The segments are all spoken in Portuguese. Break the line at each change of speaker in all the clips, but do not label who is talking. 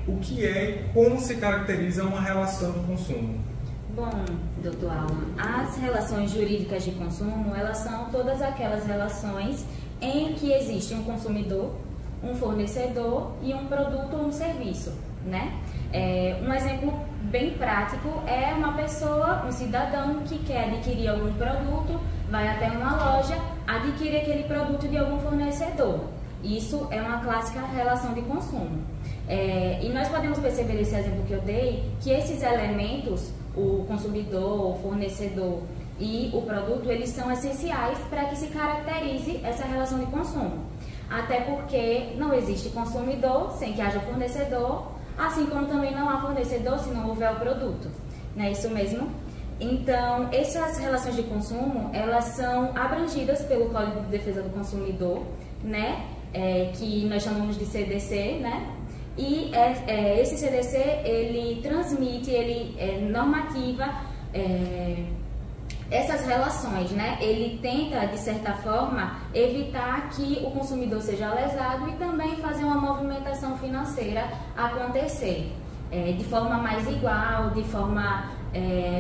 o que é e como se caracteriza uma relação de consumo.
Bom, doutor Alan, as relações jurídicas de consumo, elas são todas aquelas relações em que existe um consumidor, um fornecedor e um produto ou um serviço, né? Um exemplo bem prático é uma pessoa, um cidadão que quer adquirir algum produto, vai até uma loja, adquire aquele produto de algum fornecedor. Isso é uma clássica relação de consumo. E nós podemos perceber nesse exemplo que eu dei, que esses elementos, o consumidor, o fornecedor e o produto, eles são essenciais para que se caracterize essa relação de consumo. Até porque não existe consumidor sem que haja fornecedor, assim como também não há fornecedor se não houver o produto. Não é isso mesmo? Então, essas relações de consumo, elas são abrangidas pelo Código de Defesa do Consumidor, né? Que nós chamamos de CDC, né? E esse CDC, ele transmite, ele normativa essas relações, né? Ele tenta, de certa forma, evitar que o consumidor seja lesado e também fazer uma movimentação financeira acontecer de forma mais igual, de forma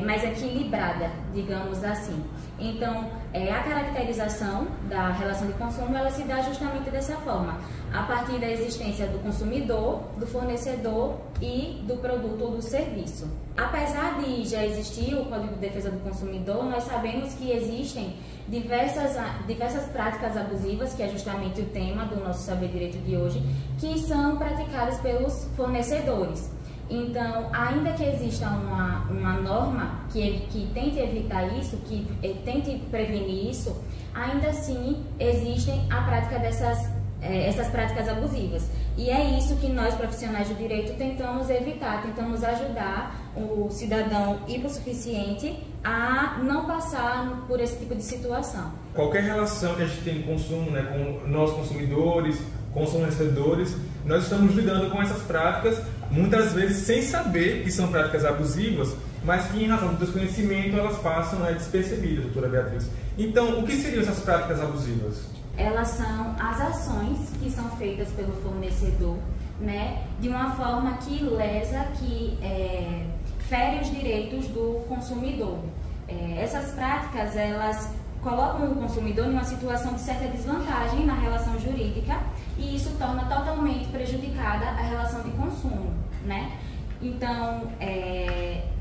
mais equilibrada, digamos assim. Então, a caracterização da relação de consumo, ela se dá justamente dessa forma, a partir da existência do consumidor, do fornecedor e do produto ou do serviço. Apesar de já existir o Código de Defesa do Consumidor, nós sabemos que existem diversas práticas abusivas, que é justamente o tema do nosso Saber Direito de hoje, que são praticadas pelos fornecedores. Então, ainda que exista uma norma que tente evitar isso, que tente prevenir isso, ainda assim existem a prática essas práticas abusivas. E é isso que nós, profissionais do direito, tentamos evitar, tentamos ajudar o cidadão hipossuficiente a não passar por esse tipo de situação.
Qualquer relação que a gente tem de consumo, né, com nós consumidores, com os fornecedores, nós estamos lidando com essas práticas, muitas vezes sem saber que são práticas abusivas, mas que em razão do desconhecimento elas passam despercebidas, doutora Beatriz. Então, o que seriam essas práticas abusivas?
Elas são as ações que são feitas pelo fornecedor, né, de uma forma que lesa, que fere os direitos do consumidor. Essas práticas, elas colocam o consumidor em uma situação de certa desvantagem na relação jurídica e isso torna totalmente prejudicada a relação de consumo, né? Então,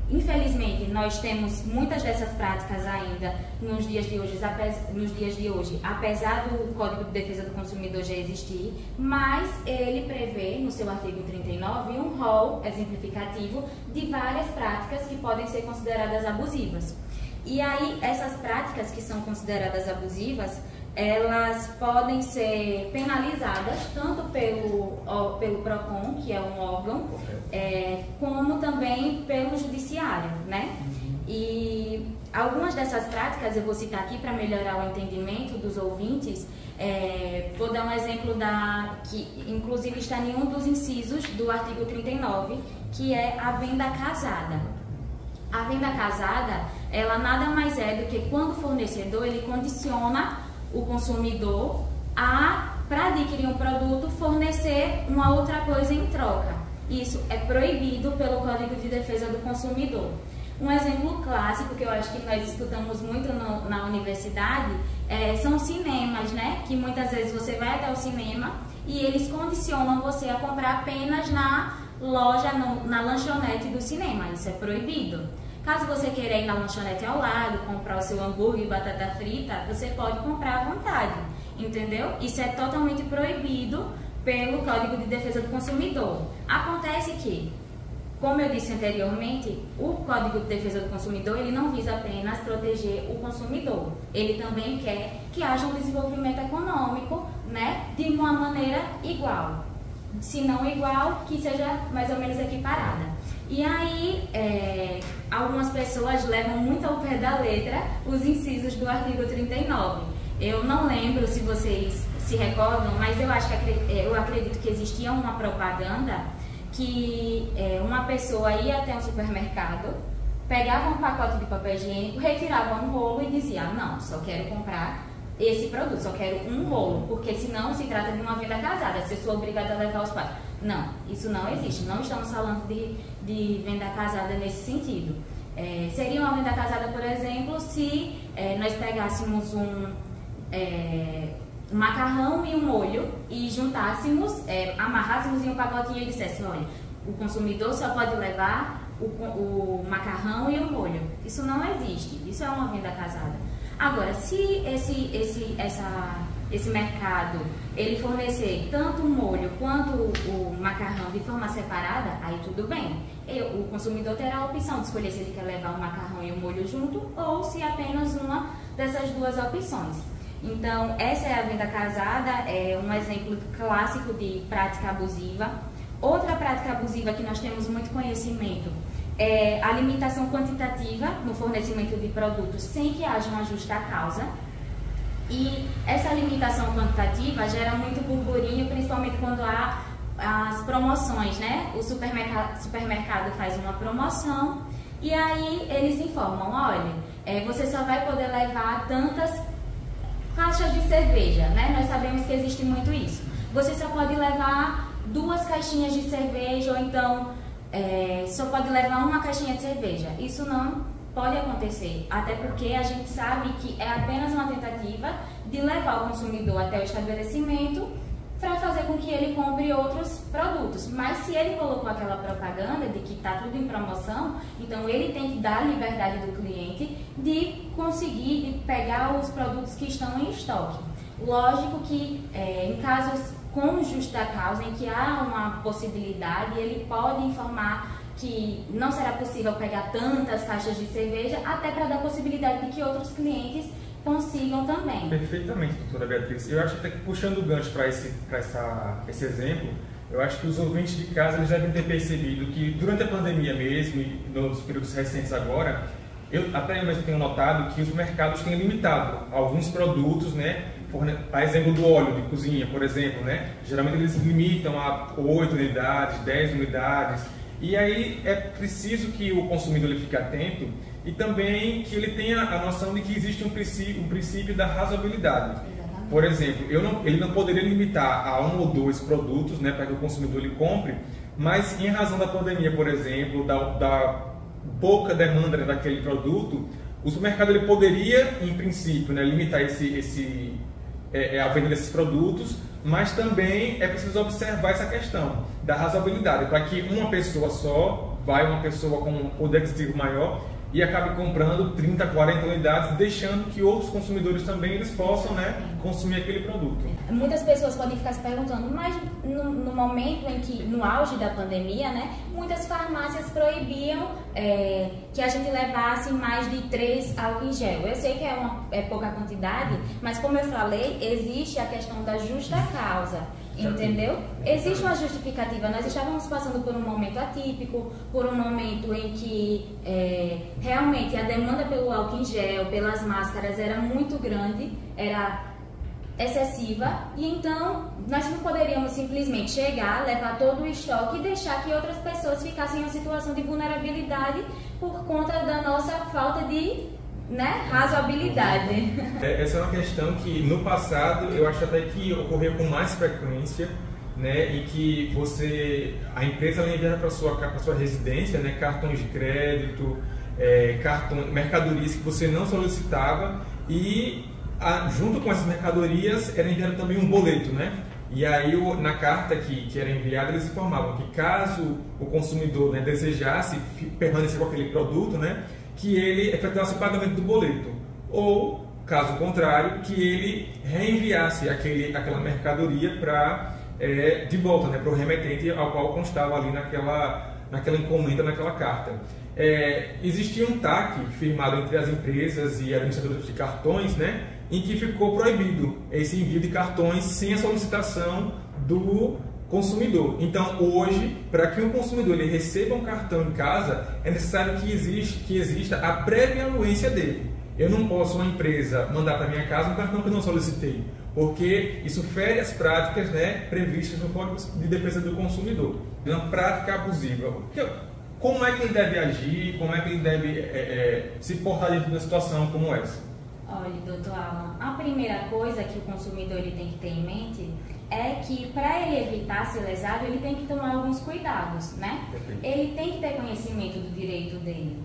infelizmente, nós temos muitas dessas práticas ainda nos dias de hoje, apesar do Código de Defesa do Consumidor já existir, mas ele prevê, no seu artigo 39, um rol exemplificativo de várias práticas que podem ser consideradas abusivas. E aí, essas práticas que são consideradas abusivas, elas podem ser penalizadas tanto pelo PROCON, que é um órgão, como também pelo judiciário, né? E algumas dessas práticas eu vou citar aqui para melhorar o entendimento dos ouvintes. Vou dar um exemplo que inclusive está em um dos incisos do artigo 39, que é a venda casada. A venda casada, ela nada mais é do que quando o fornecedor ele condiciona o consumidor para adquirir um produto, fornecer uma outra coisa em troca. Isso é proibido pelo Código de Defesa do Consumidor. Um exemplo clássico que eu acho que nós escutamos muito na universidade são os cinemas, né? Que muitas vezes você vai até o cinema e eles condicionam você a comprar apenas na loja, na lanchonete do cinema. Isso é proibido. Caso você queira ir na lanchonete ao lado, comprar o seu hambúrguer e batata frita, você pode comprar à vontade, entendeu? Isso é totalmente proibido pelo Código de Defesa do Consumidor. Acontece que, como eu disse anteriormente, o Código de Defesa do Consumidor ele não visa apenas proteger o consumidor, ele também quer que haja um desenvolvimento econômico, né, de uma maneira igual. Se não igual, que seja mais ou menos equiparada. E aí, algumas pessoas levam muito ao pé da letra os incisos do artigo 39. Eu não lembro se vocês se recordam, mas eu acredito que existia uma propaganda que uma pessoa ia até um supermercado, pegava um pacote de papel higiênico, retirava um rolo e dizia: não, só quero comprar esse produto, só quero um rolo, porque senão se trata de uma venda casada, se eu sou obrigada a levar os pais. Não, isso não existe. Não estamos falando de venda casada nesse sentido. Seria uma venda casada, por exemplo, se nós pegássemos um macarrão e um molho e juntássemos, amarrássemos em um pacotinho e dissesse, olha, o consumidor só pode levar o macarrão e o molho. Isso não existe, isso é uma venda casada. Agora, se esse mercado ele fornecer tanto o molho quanto o macarrão de forma separada, aí tudo bem. O consumidor terá a opção de escolher se ele quer levar o macarrão e o molho junto ou se apenas uma dessas duas opções. Então, essa é a venda casada, é um exemplo clássico de prática abusiva. Outra prática abusiva que nós temos muito conhecimento é a limitação quantitativa no fornecimento de produtos sem que haja uma justa causa. E essa limitação quantitativa gera muito burburinho, principalmente quando há as promoções, né? O supermercado faz uma promoção e aí eles informam, olha, você só vai poder levar tantas caixas de cerveja, né? Nós sabemos que existe muito isso. Você só pode levar 2 caixinhas de cerveja ou então só pode levar uma caixinha de cerveja. Isso não pode acontecer, até porque a gente sabe que é apenas uma tentativa de levar o consumidor até o estabelecimento para fazer com que ele compre outros produtos. Mas se ele colocou aquela propaganda de que está tudo em promoção, então ele tem que dar a liberdade do cliente de conseguir de pegar os produtos que estão em estoque. Lógico que em casos com justa causa, em que há uma possibilidade, ele pode informar que não será possível pegar tantas caixas de cerveja, até para dar possibilidade de que outros clientes consigam também.
Perfeitamente, doutora Beatriz. Eu acho até que puxando o gancho para esse exemplo, eu acho que os ouvintes de casa eles devem ter percebido que durante a pandemia mesmo e nos períodos recentes agora, eu mesmo tenho notado que os mercados têm limitado alguns produtos, né? A exemplo do óleo de cozinha, por exemplo, né? Geralmente eles limitam a 8 unidades, 10 unidades. E aí é preciso que o consumidor ele fique atento e também que ele tenha a noção de que existe um princípio da razoabilidade.
Exatamente.
Por exemplo, ele não poderia limitar a 1 ou 2 produtos, né, para que o consumidor ele compre, mas em razão da pandemia, por exemplo, da pouca demanda daquele produto, o supermercado ele poderia, em princípio, né, limitar a venda desses produtos, mas também é preciso observar essa questão da razoabilidade, para que uma pessoa com um poder aquisitivo maior e acabe comprando 30, 40 unidades, deixando que outros consumidores também eles possam, né, consumir aquele produto.
Muitas pessoas podem ficar se perguntando, mas no momento em que, no auge da pandemia, né, muitas farmácias proibiam que a gente levasse mais de 3 álcool em gel. Eu sei que é pouca quantidade, mas como eu falei, existe a questão da justa causa. Entendeu? Existe uma justificativa. Nós estávamos passando por um momento atípico, por um momento em que realmente a demanda pelo álcool em gel, pelas máscaras era muito grande, era excessiva, e então nós não poderíamos simplesmente chegar, levar todo o estoque e deixar que outras pessoas ficassem em uma situação de vulnerabilidade por conta da nossa falta de razoabilidade.
Essa é uma questão que no passado eu acho até que ocorreu com mais frequência, né, e que a empresa enviava para sua residência, né, cartões de crédito, mercadorias que você não solicitava, e junto com essas mercadorias era enviado também um boleto, né? E aí na carta que era enviada eles informavam que caso o consumidor, né, desejasse permanecer com aquele produto, né, que ele efetuasse o pagamento do boleto, ou, caso contrário, que ele reenviasse aquela mercadoria de volta, né, para o remetente ao qual constava ali naquela encomenda, naquela carta. Existia um TAC firmado entre as empresas e administradores de cartões, né, em que ficou proibido esse envio de cartões sem a solicitação do consumidor. Então, hoje, para que um consumidor ele receba um cartão em casa, é necessário que exista a prévia anuência dele. Eu não posso, uma empresa, mandar para minha casa um cartão que eu não solicitei, porque isso fere as práticas, né, previstas no Código de Defesa do Consumidor. É uma prática abusiva. Como é que ele deve agir? Como é que ele deve se portar diante de uma situação como essa?
Olha, doutor Alan, a primeira coisa que o consumidor ele tem que ter em mente é que para ele evitar ser lesado, ele tem que tomar alguns cuidados, né? Ele tem que ter conhecimento do direito dele.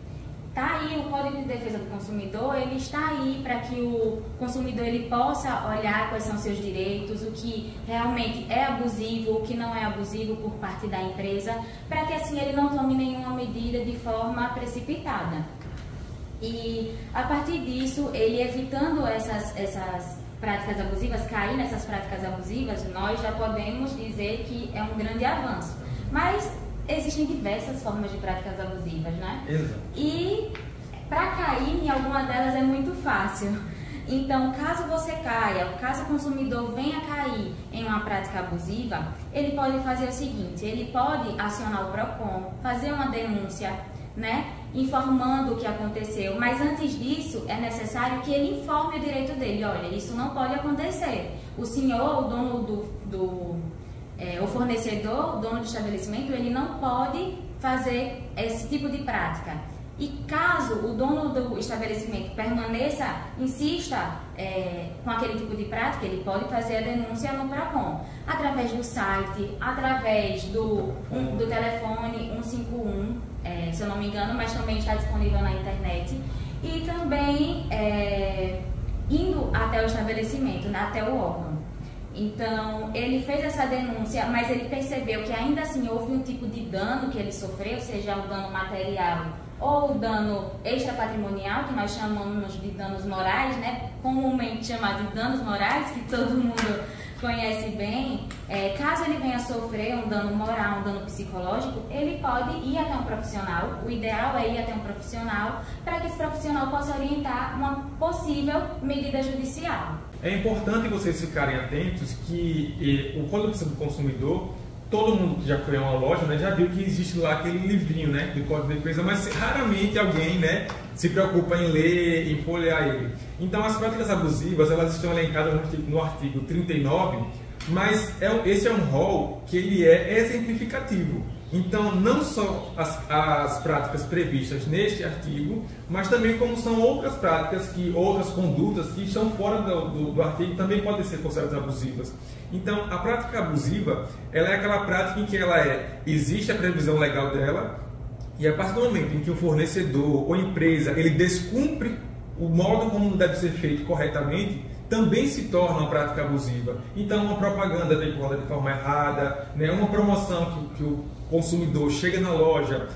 Tá aí o Código de Defesa do Consumidor, ele está aí para que o consumidor ele possa olhar quais são seus direitos, o que realmente é abusivo, o que não é abusivo por parte da empresa, para que assim ele não tome nenhuma medida de forma precipitada. E a partir disso, ele evitando essas práticas abusivas, cair nessas práticas abusivas, nós já podemos dizer que é um grande avanço. Mas existem diversas formas de práticas abusivas, né?
Exato.
E para cair em alguma delas é muito fácil. Então, caso você caia, caso o consumidor venha cair em uma prática abusiva, ele pode fazer o seguinte, ele pode acionar o PROCON, fazer uma denúncia, né, informando o que aconteceu, mas antes disso é necessário que ele informe o direito dele. Olha, isso não pode acontecer. O senhor, o dono o fornecedor, o dono do estabelecimento, ele não pode fazer esse tipo de prática. E caso o dono do estabelecimento insista com aquele tipo de prática, ele pode fazer a denúncia no PROCON, através do site, através do telefone 151, se eu não me engano, mas também está disponível na internet, e também indo até o estabelecimento, até o órgão. Então, ele fez essa denúncia, mas ele percebeu que ainda assim houve um tipo de dano que ele sofreu, seja o dano material ou o dano extrapatrimonial, que nós chamamos de danos morais, né? Comumente chamado de danos morais, que todo mundo conhece bem. Caso ele venha sofrer um dano moral, um dano psicológico, ele pode ir até um profissional. O ideal é ir até um profissional para que esse profissional possa orientar uma possível medida judicial.
É importante vocês ficarem atentos que o Código de Defesa do Consumidor, todo mundo que já foi a uma loja, né, já viu que existe lá aquele livrinho, né, do Código de Defesa, mas raramente alguém, né, se preocupa em ler, em folhear ele. Então, as práticas abusivas, elas estão elencadas no artigo 39, mas esse é um rol que ele é exemplificativo. Então, não só as práticas previstas neste artigo, mas também como são outras práticas, outras condutas que estão fora do artigo também podem ser consideradas abusivas. Então, a prática abusiva, ela é aquela prática em que existe a previsão legal dela, e a partir do momento em que o fornecedor ou empresa ele descumpre o modo como deve ser feito corretamente, também se torna uma prática abusiva. Então, uma propaganda veiculada de forma errada, né, uma promoção que o consumidor chega na loja,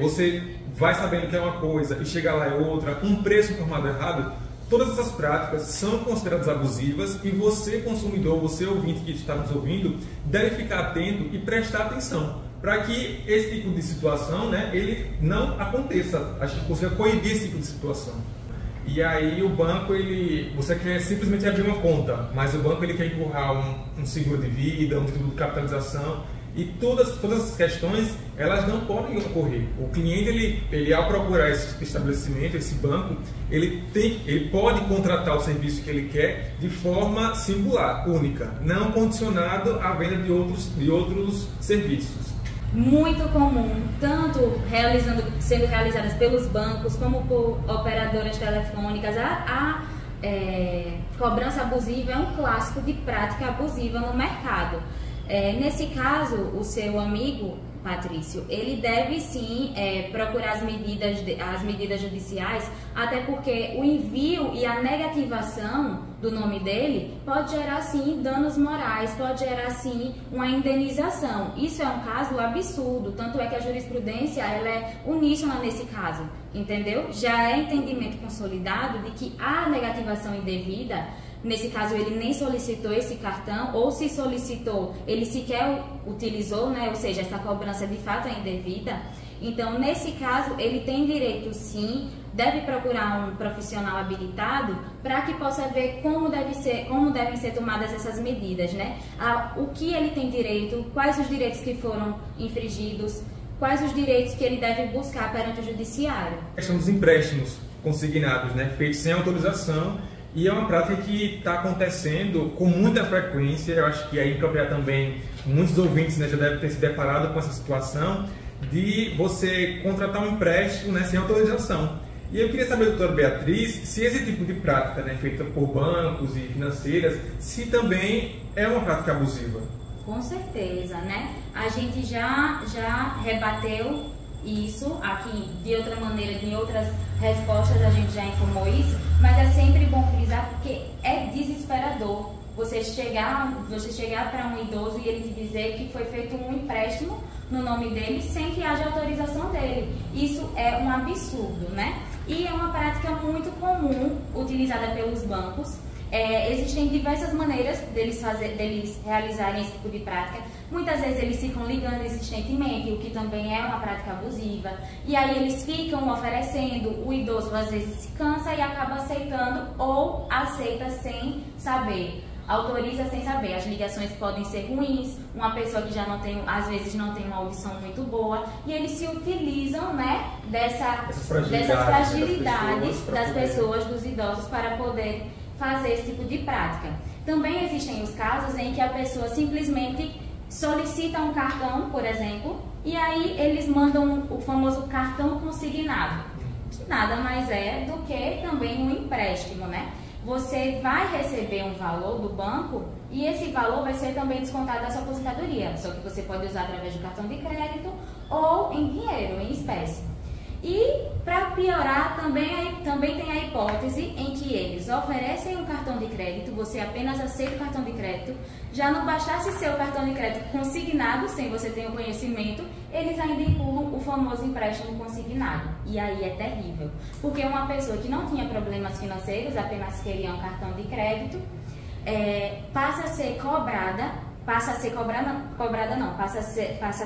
você vai sabendo que é uma coisa e chega lá é outra, um preço informado errado, todas essas práticas são consideradas abusivas e você, consumidor, você ouvinte que está nos ouvindo, deve ficar atento e prestar atenção para que esse tipo de situação, né, ele não aconteça, a gente consiga coibir esse tipo de situação. E aí o banco, você quer simplesmente abrir uma conta, mas o banco ele quer empurrar um seguro de vida, um título de capitalização, e todas essas questões, elas não podem ocorrer. O cliente, ele ao procurar esse estabelecimento, esse banco, ele pode contratar o serviço que ele quer de forma singular, única, não condicionado à venda de outros serviços.
Muito comum, tanto sendo realizadas pelos bancos como por operadoras telefônicas. A cobrança abusiva é um clássico de prática abusiva no mercado. Nesse caso, o seu amigo Patrício, ele deve sim procurar as medidas judiciais, até porque o envio e a negativação do nome dele pode gerar sim danos morais, pode gerar sim uma indenização. Isso é um caso absurdo, tanto é que a jurisprudência ela é uníssona nesse caso, entendeu? Já é entendimento consolidado de que a negativação indevida, nesse caso ele nem solicitou esse cartão, ou se solicitou, ele sequer utilizou, né? Ou seja, essa cobrança de fato é indevida. Então, nesse caso, ele tem direito sim, deve procurar um profissional habilitado para que possa ver como devem ser tomadas essas medidas, né? O que ele tem direito, quais os direitos que foram infringidos, quais os direitos que ele deve buscar perante o judiciário. A
questão dos empréstimos consignados, né? Feitos sem autorização. E é uma prática que está acontecendo com muita frequência. Eu acho que aí propriedade também, muitos ouvintes, né, já devem ter se deparado com essa situação de você contratar um empréstimo, né, sem autorização. E eu queria saber, doutora Beatriz, se esse tipo de prática, né, feita por bancos e financeiras, se também é uma prática abusiva.
Com certeza, né? A gente já rebateu isso aqui de outra maneira, em outras respostas a gente já informou isso, mas é sempre bom frisar porque é desesperador você chegar para um idoso e ele te dizer que foi feito um empréstimo no nome dele sem que haja autorização dele. Isso é um absurdo, né? E é uma prática muito comum utilizada pelos bancos. Existem diversas maneiras deles realizarem esse tipo de prática. Muitas vezes eles ficam ligando insistentemente, o que também é uma prática abusiva. E aí eles ficam oferecendo, o idoso às vezes se cansa e acaba aceitando ou aceita sem saber. Autoriza sem saber. As ligações podem ser ruins, uma pessoa que já não tem, às vezes não tem uma audição muito boa, e eles se utilizam, né, dessas fragilidades das pessoas, dos idosos, para poder fazer esse tipo de prática. Também existem os casos em que a pessoa simplesmente solicita um cartão, por exemplo, e aí eles mandam o famoso cartão consignado, que nada mais é do que também um empréstimo, né? Você vai receber um valor do banco e esse valor vai ser também descontado da sua aposentadoria, só que você pode usar através do cartão de crédito ou em dinheiro, em espécie. E, para piorar, também tem a hipótese em que eles oferecem um cartão de crédito, você apenas aceita o cartão de crédito, já não bastasse ser o cartão de crédito consignado, sem você ter o conhecimento, eles ainda impulam o famoso empréstimo consignado. E aí é terrível, porque uma pessoa que não tinha problemas financeiros, apenas queria um cartão de crédito, passa a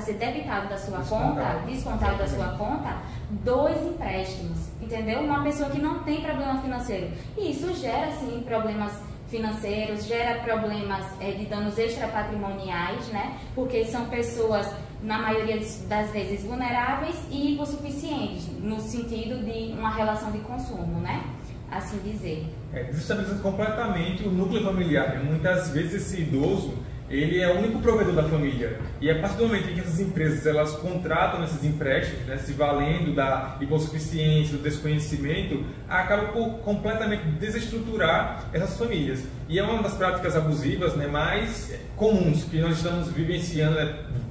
ser debitado da sua conta, descontado da sua conta, 2 empréstimos, entendeu? Uma pessoa que não tem problema financeiro. E isso gera, sim, problemas financeiros, gera problemas de danos extrapatrimoniais, né? Porque são pessoas, na maioria das vezes, vulneráveis e hipossuficientes, no sentido de uma relação de consumo, né? Assim dizer.
Desestabiliza completamente o núcleo familiar, né? Muitas vezes esse idoso, ele é o único provedor da família. E a partir do momento em que essas empresas elas contratam esses empréstimos, né, se valendo da hipossuficiência, do desconhecimento, acaba por completamente desestruturar essas famílias. E é uma das práticas abusivas, né, mais comuns que nós estamos vivenciando,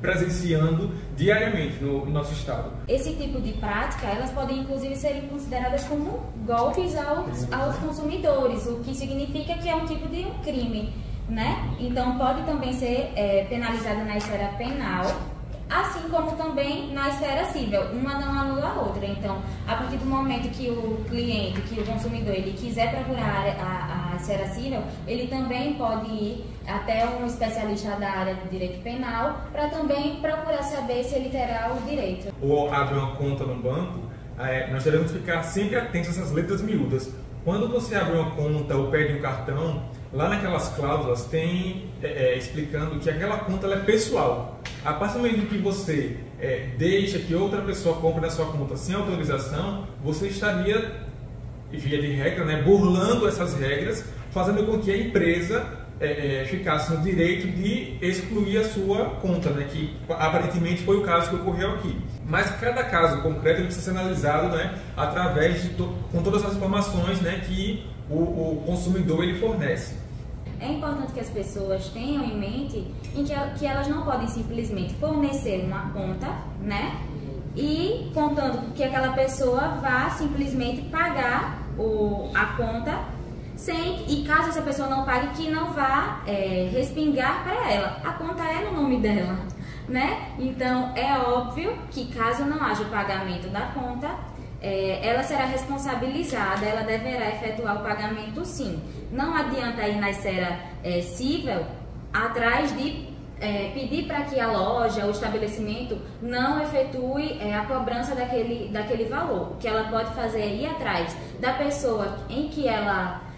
presenciando diariamente no nosso estado.
Esse tipo de prática, elas podem inclusive ser consideradas como golpes aos consumidores, o que significa que é um tipo de crime, né? Então pode também ser penalizado na esfera penal, assim como também na esfera civil. Uma não anula a outra. Então, a partir do momento que o cliente, que o consumidor, ele quiser procurar a esfera civil, ele também pode ir até um especialista da área do direito penal para também procurar saber se ele terá o direito.
Ou abre uma conta no banco, nós devemos ficar sempre atentos a essas letras miúdas. Quando você abre uma conta ou pede um cartão, lá naquelas cláusulas tem explicando que aquela conta ela é pessoal. A partir do momento que você deixa que outra pessoa compre na sua conta sem autorização, você estaria, via de regra, né, burlando essas regras, fazendo com que a empresa ficasse no direito de excluir a sua conta, né, que aparentemente foi o caso que ocorreu aqui. Mas cada caso concreto precisa ser analisado, né, através com todas as informações, né, que o consumidor ele fornece.
É importante que as pessoas tenham em mente que elas não podem simplesmente fornecer uma conta, né, e contando que aquela pessoa vá simplesmente pagar a conta e caso essa pessoa não pague, que não vá respingar para ela. A conta é no nome dela, né? Então é óbvio que caso não haja o pagamento da conta, ela será responsabilizada, ela deverá efetuar o pagamento sim. Não adianta ir na esfera civil atrás de pedir para que a loja, o estabelecimento não efetue a cobrança daquele valor. O que ela pode fazer é ir atrás da pessoa em que ela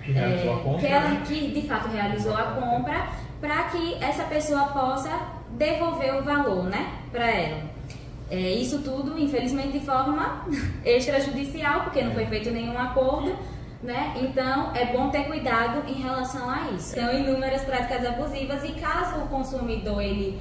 que de fato realizou a compra, para que essa pessoa possa devolver o valor, né, para ela. Isso tudo, infelizmente, de forma extrajudicial, porque não foi feito nenhum acordo, né? Então é bom ter cuidado em relação a isso. São inúmeras práticas abusivas e caso o consumidor ele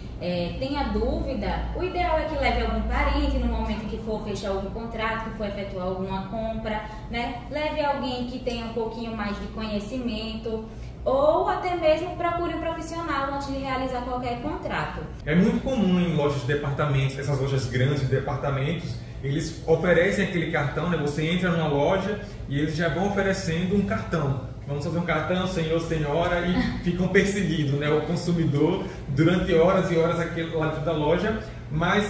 tenha dúvida, o ideal é que leve algum parente no momento em que for fechar algum contrato, que for efetuar alguma compra, né? Leve alguém que tenha um pouquinho mais de conhecimento, ou até mesmo procure um profissional antes de realizar qualquer contrato.
É muito comum em lojas de departamentos, essas lojas grandes de departamentos, eles oferecem aquele cartão, né? Você entra numa loja e eles já vão oferecendo um cartão. Vamos fazer um cartão, senhor, senhora, e ficam perseguindo, né, o consumidor durante horas e horas aqui lá dentro da loja.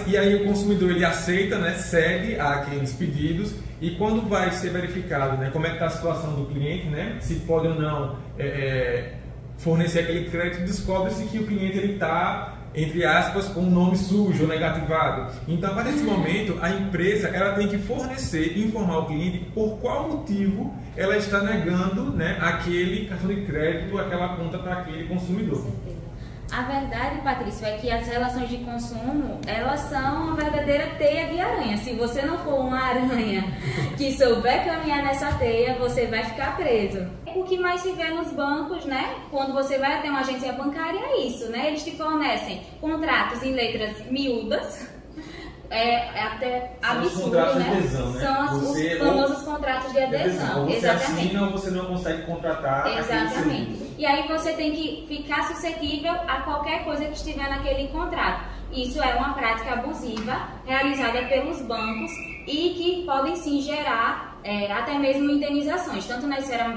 E aí o consumidor ele aceita, né, cede àqueles pedidos, e quando vai ser verificado, né, como é que está a situação do cliente, né, se pode ou não fornecer aquele crédito, descobre-se que o cliente está, entre aspas, com um nome sujo ou negativado. Então, a partir desse momento, a empresa ela tem que fornecer e informar o cliente por qual motivo ela está negando, né, aquele cartão de crédito, aquela conta para aquele consumidor.
A verdade, Patrício, é que as relações de consumo, elas são uma verdadeira teia de aranha. Se você não for uma aranha que souber caminhar nessa teia, você vai ficar preso. O que mais se vê nos bancos, né? Quando você vai até uma agência bancária, é isso, né? Eles te fornecem contratos em letras miúdas. Até absurdo, né?
De adesão, né?
São os famosos contratos de adesão.
Você
exatamente.
assina ou você não consegue contratar.
Exatamente. E aí você tem que ficar suscetível a qualquer coisa que estiver naquele contrato. Isso é uma prática abusiva realizada pelos bancos e que podem sim gerar até mesmo indenizações, tanto na esfera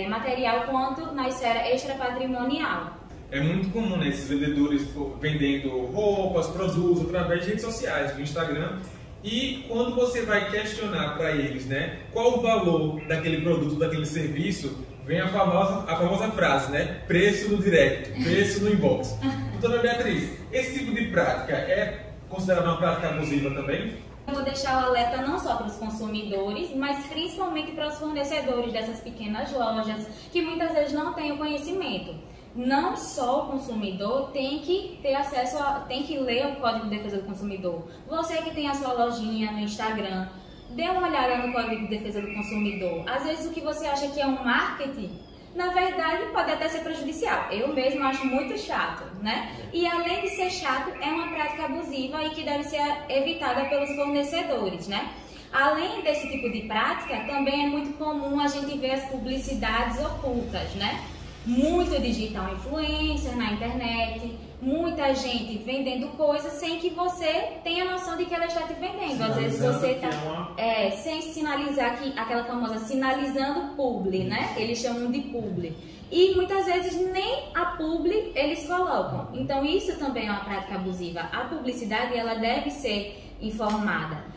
material quanto na esfera extrapatrimonial.
É muito comum, né, esses vendedores vendendo roupas, produtos através de redes sociais, do Instagram. E quando você vai questionar para eles, né, qual o valor daquele produto, daquele serviço, vem a famosa frase, né, preço no direct, preço no inbox. Doutora Beatriz, esse tipo de prática é considerada uma prática abusiva também?
Eu vou deixar o alerta não só para os consumidores, mas principalmente para os fornecedores dessas pequenas lojas, que muitas vezes não têm o conhecimento. Não só o consumidor tem que ter acesso tem que ler o Código de Defesa do Consumidor. Você que tem a sua lojinha no Instagram, dê uma olhada no Código de Defesa do Consumidor. Às vezes o que você acha que é um marketing, na verdade pode até ser prejudicial. Eu mesmo acho muito chato, né? E além de ser chato, é uma prática abusiva e que deve ser evitada pelos fornecedores, né? Além desse tipo de prática, também é muito comum a gente ver as publicidades ocultas, né? Muito digital influencer na internet, muita gente vendendo coisas sem que você tenha noção de que ela está te vendendo. Às vezes você está sem sinalizar, aquela famosa sinalizando publi, né? Eles chamam de publi. E muitas vezes nem a publi eles colocam. Então isso também é uma prática abusiva. A publicidade ela deve ser informada.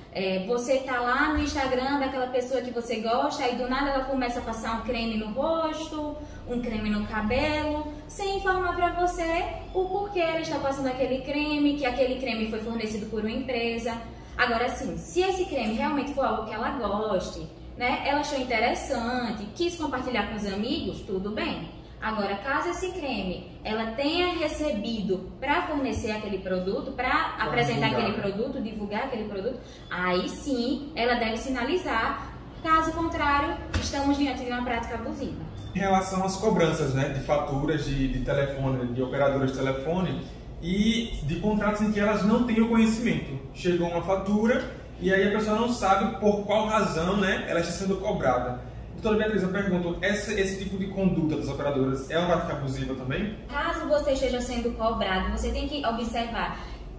Você tá lá no Instagram daquela pessoa que você gosta e do nada ela começa a passar um creme no rosto, um creme no cabelo, sem informar para você o porquê ela está passando aquele creme, que aquele creme foi fornecido por uma empresa. Agora sim, se esse creme realmente for algo que ela goste, né, ela achou interessante, quis compartilhar com os amigos, tudo bem. Agora, caso esse creme ela tenha recebido para fornecer aquele produto, para apresentar aquele produto, divulgar aquele produto, aí sim ela deve sinalizar. Caso contrário, estamos diante de uma prática abusiva.
Em relação às cobranças, né, de faturas de telefone, de operadoras de telefone e de contratos em que elas não têm o conhecimento. Chegou uma fatura e aí a pessoa não sabe por qual razão, né, ela está sendo cobrada. Doutora Beatriz, eu pergunto, esse tipo de conduta das operadoras é uma prática abusiva também?
Caso você esteja sendo cobrado, você tem que observar,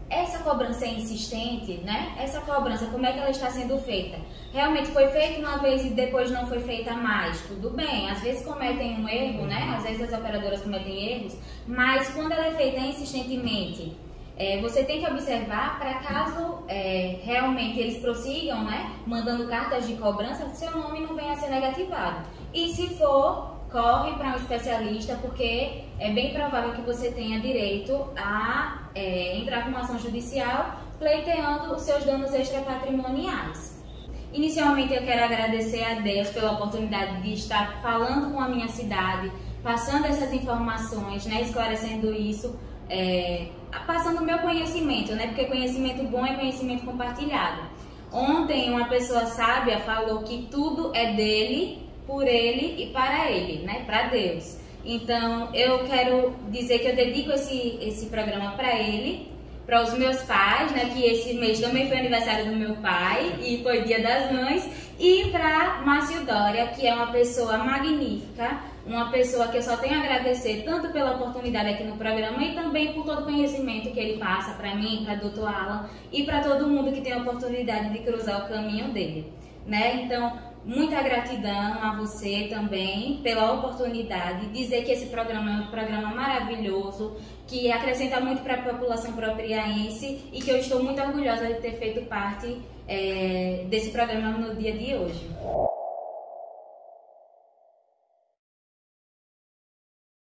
essa cobrança é insistente, né? Essa cobrança, como é que ela está sendo feita? Realmente foi feita uma vez e depois não foi feita mais? Tudo bem, às vezes cometem um erro, né? Às vezes as operadoras cometem erros, mas quando ela é feita insistentemente, você tem que observar para caso realmente eles prossigam, né, mandando cartas de cobrança, seu nome não venha a ser negativado. E se for, corre para um especialista, porque é bem provável que você tenha direito a entrar com uma ação judicial pleiteando os seus danos extrapatrimoniais. Inicialmente eu quero agradecer a Deus pela oportunidade de estar falando com a minha cidade, passando essas informações, né, esclarecendo isso, passando o meu conhecimento, né? Porque conhecimento bom é conhecimento compartilhado. Ontem uma pessoa sábia falou que tudo é dele, por ele e para ele, né? Para Deus. Então eu quero dizer que eu dedico esse programa para ele, para os meus pais, né, que esse mês também foi aniversário do meu pai e foi Dia das Mães, e para Márcio Doria, que é uma pessoa magnífica, uma pessoa que eu só tenho a agradecer tanto pela oportunidade aqui no programa e também por todo o conhecimento que ele passa para mim, para o Dr. Alan e para todo mundo que tem a oportunidade de cruzar o caminho dele, né? Então, muita gratidão a você também pela oportunidade, dizer que esse programa é um programa maravilhoso, que acrescenta muito para a população propriaense e que eu estou muito orgulhosa de ter feito parte desse programa no dia de hoje.